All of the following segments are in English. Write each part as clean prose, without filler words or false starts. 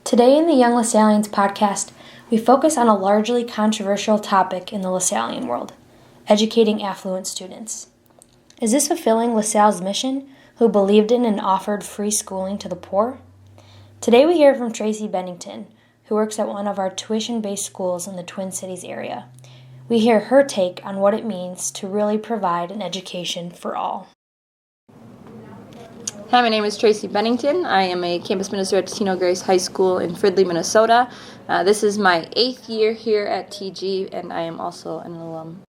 Today in the Young LaSallians podcast, we focus on a largely controversial topic in the LaSallian world, educating affluent students. Is this fulfilling LaSalle's mission, who believed in and offered free schooling to the poor? Today we hear from Tracy Bennington, who works at one of our tuition-based schools in the Twin Cities area. We hear her take on what it means to really provide an education for all. Hi, my name is Tracy Bennington. I am a campus minister at Tino Grace High School in Fridley, Minnesota. This is my 8th year here at TG, and I am also an alum.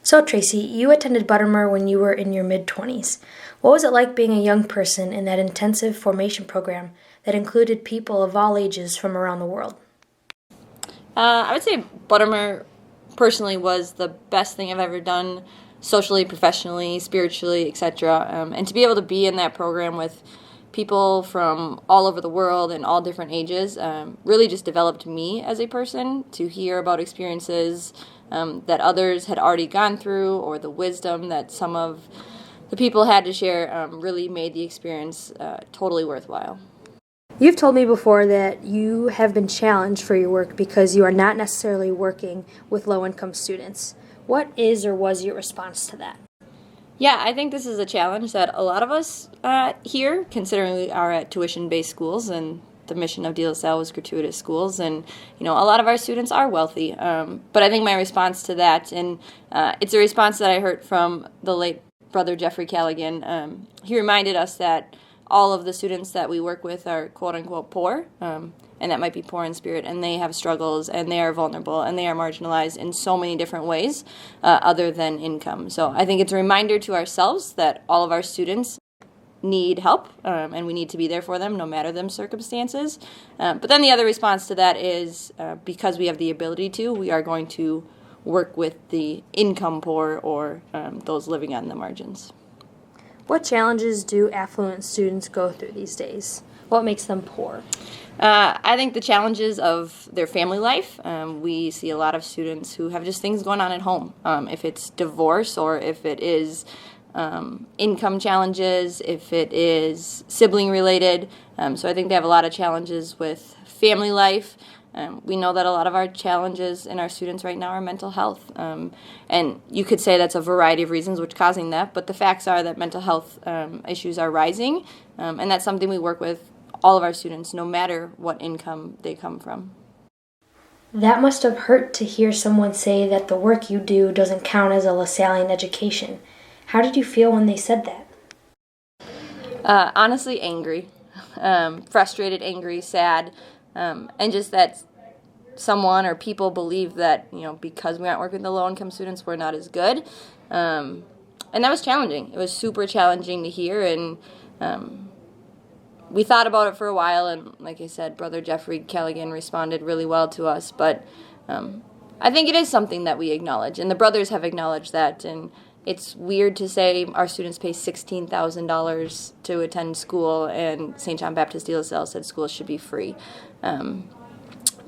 So Tracy, you attended Buttermere when you were in your mid-20s. What was it like being a young person in that intensive formation program that included people of all ages from around the world? I would say Buttermere personally was the best thing I've ever done, socially, professionally, spiritually, etc. And to be able to be in that program with people from all over the world and all different ages really just developed me as a person, to hear about experiences that others had already gone through, or the wisdom that some of the people had to share really made the experience totally worthwhile. You've told me before that you have been challenged for your work because you are not necessarily working with low-income students. What is or was your response to that? Yeah, I think this is a challenge that a lot of us here, considering we are at tuition-based schools, and the mission of De La Salle was gratuitous schools, and a lot of our students are wealthy. But I think my response to that, and it's a response that I heard from the late brother Jeffrey Callaghan. He reminded us that all of the students that we work with are quote-unquote poor, and that might be poor in spirit, and they have struggles, and they are vulnerable, and they are marginalized in so many different ways other than income. So I think it's a reminder to ourselves that all of our students need help, and we need to be there for them no matter their circumstances. But then the other response to that is because we have the ability to, we are going to work with the income poor, or those living on the margins. What challenges do affluent students go through these days? What makes them poor? I think the challenges of their family life. We see a lot of students who have just things going on at home. If it's divorce, or if it is income challenges, if it is sibling related. So I think they have a lot of challenges with family life. We know that a lot of our challenges in our students right now are mental health. And you could say that's a variety of reasons which causing that, but the facts are that mental health issues are rising, and that's something we work with all of our students, no matter what income they come from. That must have hurt to hear someone say that the work you do doesn't count as a LaSallian education. How did you feel when they said that? Honestly, angry, frustrated, angry, sad, and just that someone or people believe that, because we aren't working with the low-income students, we're not as good. And that was challenging. It was super challenging to hear, and we thought about it for a while, and like I said, Brother Jeffrey Callaghan responded really well to us. But I think it is something that we acknowledge, and the brothers have acknowledged that. And it's weird to say our students pay $16,000 to attend school, and St. John Baptist De La Salle said schools should be free.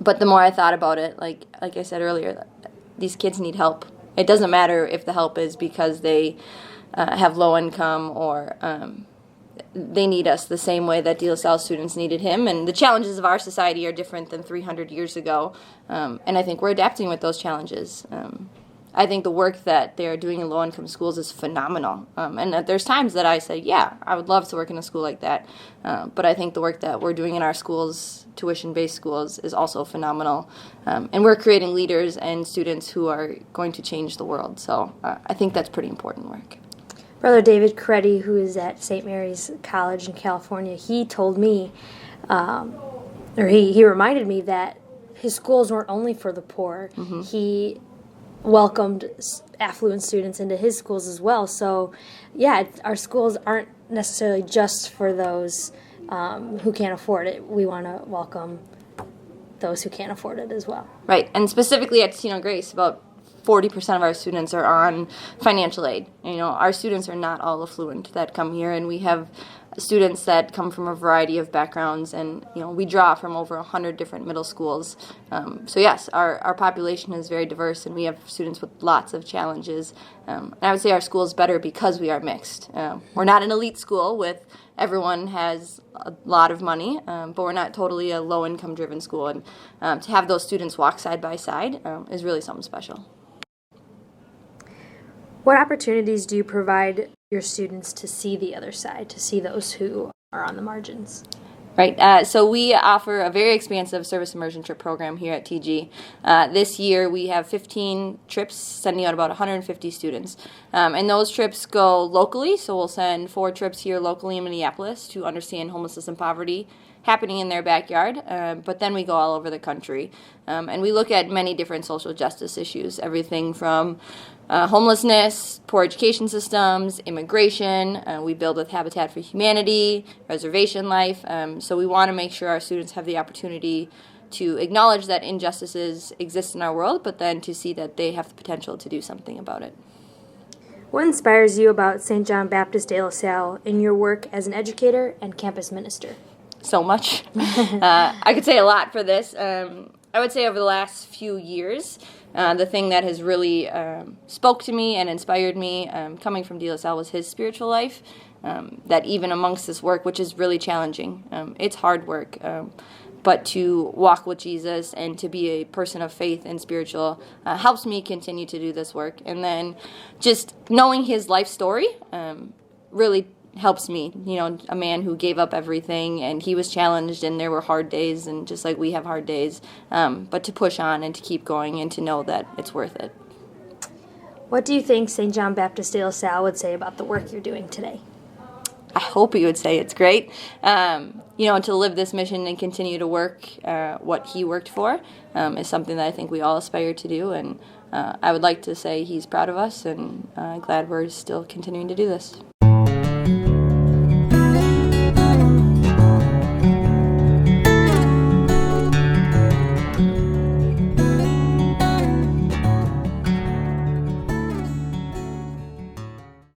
But the more I thought about it, like I said earlier, these kids need help. It doesn't matter if the help is because they have low income, or they need us the same way that De La Salle students needed him. And the challenges of our society are different than 300 years ago. And I think we're adapting with those challenges. I think the work that they're doing in low-income schools is phenomenal. And there's times that I say, yeah, I would love to work in a school like that. But I think the work that we're doing in our schools, tuition-based schools, is also phenomenal. And we're creating leaders and students who are going to change the world. So I think that's pretty important work. Brother David Coretti, who is at St. Mary's College in California, he told me, he reminded me that his schools weren't only for the poor. Mm-hmm. He welcomed affluent students into his schools as well. So, yeah, our schools aren't necessarily just for those who can't afford it. We want to welcome those who can't afford it as well. Right, and specifically at Tino Grace, about 40% of our students are on financial aid. Our students are not all affluent that come here, and we have students that come from a variety of backgrounds, and we draw from over 100 different middle schools. So yes, our population is very diverse, and we have students with lots of challenges. And I would say our school is better because we are mixed. We're not an elite school with everyone has a lot of money, but we're not totally a low-income driven school, and to have those students walk side by side is really something special. What opportunities do you provide your students to see the other side, to see those who are on the margins? Right. So we offer a very expansive service immersion trip program here at TG. This year we have 15 trips sending out about 150 students. And those trips go locally, so we'll send 4 trips here locally in Minneapolis to understand homelessness and poverty happening in their backyard, but then we go all over the country. And we look at many different social justice issues, everything from homelessness, poor education systems, immigration. We build with Habitat for Humanity, reservation life. So we want to make sure our students have the opportunity to acknowledge that injustices exist in our world, but then to see that they have the potential to do something about it. What inspires you about St. John Baptist de La Salle in your work as an educator and campus minister? So much. I could say a lot for this. I would say over the last few years, the thing that has really spoke to me and inspired me coming from De La Salle was his spiritual life, that even amongst this work, which is really challenging, it's hard work, but to walk with Jesus and to be a person of faith and spiritual helps me continue to do this work. And then just knowing his life story really helps me, a man who gave up everything, and he was challenged, and there were hard days, and just like we have hard days, but to push on and to keep going and to know that it's worth it. What do you think St. John Baptist de La Salle would say about the work you're doing today? I hope he would say it's great. To live this mission and continue to work what he worked for is something that I think we all aspire to do, and I would like to say he's proud of us, and glad we're still continuing to do this.